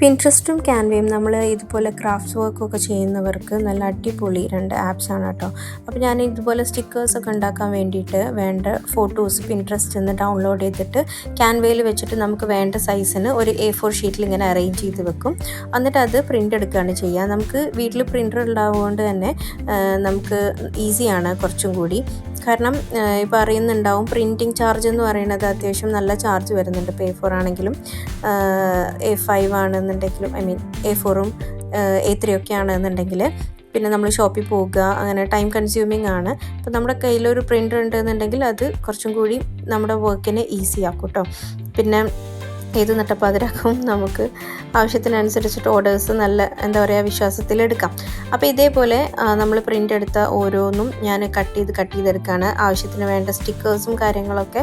പിൻട്രസ്റ്റും ക്യാൻവയും നമ്മൾ ഇതുപോലെ ക്രാഫ്റ്റ്സ് വർക്കൊക്കെ ചെയ്യുന്നവർക്ക് നല്ല അടിപൊളി 2 ആപ്സാണ് കേട്ടോ. അപ്പോൾ ഞാൻ ഇതുപോലെ സ്റ്റിക്കേഴ്സൊക്കെ ഉണ്ടാക്കാൻ വേണ്ടിയിട്ട് വേണ്ട ഫോട്ടോസ് പിൻട്രസ്റ്റിൽ നിന്ന് ഡൗൺലോഡ് ചെയ്തിട്ട് ക്യാൻവയിൽ വെച്ചിട്ട് നമുക്ക് വേണ്ട സൈസിന് ഒരു A4 ഷീറ്റിൽ ഇങ്ങനെ അറേഞ്ച് ചെയ്ത് വെക്കും. എന്നിട്ട് അത് പ്രിൻ്റ് എടുക്കുകയാണ് ചെയ്യുക. നമുക്ക് വീട്ടിൽ പ്രിൻ്റർ ഉണ്ടാവുകൊണ്ട് തന്നെ നമുക്ക് ഈസിയാണ് കുറച്ചും കൂടി. കാരണം ഇപ്പോൾ അറിയുന്നുണ്ടാവും പ്രിൻറ്റിങ് ചാർജ് എന്ന് പറയുന്നത് അത്യാവശ്യം നല്ല ചാർജ് വരുന്നുണ്ട്. ഇപ്പോൾ A4 ആണെങ്കിലും A5 ആണെന്നുണ്ടെങ്കിലും A4ഉം A3 ഒക്കെ ആണെന്നുണ്ടെങ്കിൽ പിന്നെ നമ്മൾ ഷോപ്പിൽ പോകുക അങ്ങനെ ടൈം കൺസ്യൂമിങ് ആണ്. അപ്പോൾ നമ്മുടെ കയ്യിലൊരു പ്രിൻ്റർ ഉണ്ടെന്നുണ്ടെങ്കിൽ അത് കുറച്ചും കൂടി നമ്മുടെ വർക്കിനെ ഈസി ആക്കും കേട്ടോ. പിന്നെ ഏത് നട്ടപ്പാതിരാക്കും നമുക്ക് ആവശ്യത്തിനനുസരിച്ചിട്ട് ഓർഡേഴ്സ് നല്ല വിശ്വാസത്തിലെടുക്കാം. അപ്പോൾ ഇതേപോലെ നമ്മൾ പ്രിൻ്റ് എടുത്ത ഓരോന്നും ഞാൻ കട്ട് ചെയ്തെടുക്കുകയാണ്. ആവശ്യത്തിന് വേണ്ട സ്റ്റിക്കേഴ്സും കാര്യങ്ങളൊക്കെ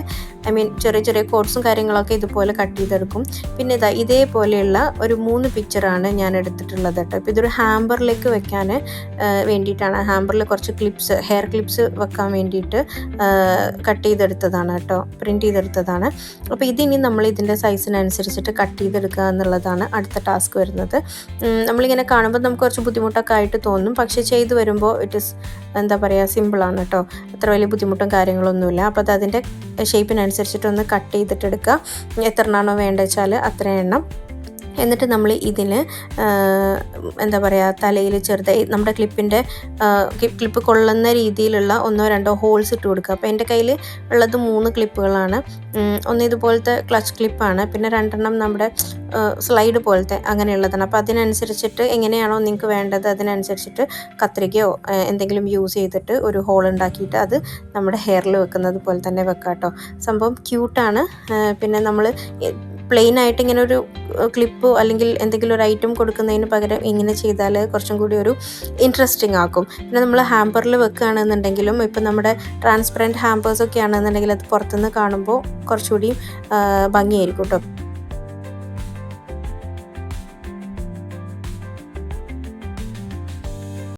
ചെറിയ ചെറിയ കോഡ്സും കാര്യങ്ങളൊക്കെ ഇതുപോലെ കട്ട് ചെയ്തെടുക്കും. പിന്നെ ഇതേപോലെയുള്ള ഒരു 3 പിക്ചറാണ് ഞാൻ എടുത്തിട്ടുള്ളത് കേട്ടോ. ഇപ്പോൾ ഇതൊരു ഹാമ്പറിലേക്ക് വെക്കാൻ വേണ്ടിയിട്ടാണ്. ഹാമ്പറിൽ കുറച്ച് ഹെയർ ക്ലിപ്സ് വെക്കാൻ വേണ്ടിയിട്ട് കട്ട് ചെയ്തെടുത്തതാണ് കേട്ടോ, പ്രിൻ്റ് ചെയ്തെടുത്തതാണ്. അപ്പോൾ ഇതിനി നമ്മൾ ഇതിൻ്റെ സൈസിനനുസരിച്ചിട്ട് കട്ട് ചെയ്തെടുക്കുക എന്നുള്ളതാണ് അടുത്ത ടാസ്ക് വരുന്നത്. നമ്മളിങ്ങനെ കാണുമ്പോൾ നമുക്ക് കുറച്ച് ബുദ്ധിമുട്ടൊക്കെ ആയിട്ട് തോന്നും, പക്ഷേ ചെയ്ത് വരുമ്പോൾ ഇറ്റ് ഈസ് സിമ്പിളാണ് കേട്ടോ. അത്ര വലിയ ബുദ്ധിമുട്ടും കാര്യങ്ങളൊന്നുമില്ല. അപ്പോൾ അത് അതിൻ്റെ ഷേപ്പിനനുസരിച്ചിട്ടൊന്ന് കട്ട് ചെയ്തിട്ടെടുക്കുക. എത്ര എണ്ണമാണോ വേണ്ടത് വെച്ചാൽ അത്രയും എണ്ണം. എന്നിട്ട് നമ്മൾ ഇതിന് തലയിൽ ചെറുതായി നമ്മുടെ ക്ലിപ്പ് കൊള്ളുന്ന രീതിയിലുള്ള 1-2 ഹോൾസ് ഇട്ട് കൊടുക്കുക. അപ്പോൾ എൻ്റെ കയ്യിൽ ഉള്ളത് 3 ക്ലിപ്പുകളാണ്. ഒന്ന് ഇതുപോലത്തെ ക്ലച്ച് ക്ലിപ്പാണ്, പിന്നെ 2 നമ്മുടെ സ്ലൈഡ് പോലത്തെ അങ്ങനെയുള്ളതാണ്. അപ്പോൾ അതിനനുസരിച്ചിട്ട് എങ്ങനെയാണോ നിങ്ങൾക്ക് വേണ്ടത് അതിനനുസരിച്ചിട്ട് കത്രികയോ എന്തെങ്കിലും യൂസ് ചെയ്തിട്ട് ഒരു ഹോൾ ഉണ്ടാക്കിയിട്ട് അത് നമ്മുടെ ഹെയറിൽ വെക്കുന്നത് പോലെ തന്നെ വെക്കാം കേട്ടോ. സംഭവം ക്യൂട്ടാണ്. പിന്നെ നമ്മൾ പ്ലെയിൻ ആയിട്ട് ഇങ്ങനെ ഒരു ക്ലിപ്പോ അല്ലെങ്കിൽ എന്തെങ്കിലും ഒരു ഐറ്റം കൊടുക്കുന്നതിന് പകരം ഇങ്ങനെ ചെയ്താൽ കുറച്ചും കൂടി ഒരു ഇൻട്രസ്റ്റിംഗ് ആക്കും. പിന്നെ നമ്മൾ ഹാമ്പറിൽ വെക്കുകയാണെന്നുണ്ടെങ്കിലും ഇപ്പം നമ്മുടെ ട്രാൻസ്പെറൻറ്റ് ഹാമ്പേഴ്സൊക്കെ ആണെന്നുണ്ടെങ്കിൽ അത് പുറത്തുനിന്ന് കാണുമ്പോൾ കുറച്ചുകൂടി ഭംഗിയായിരിക്കും കേട്ടോ.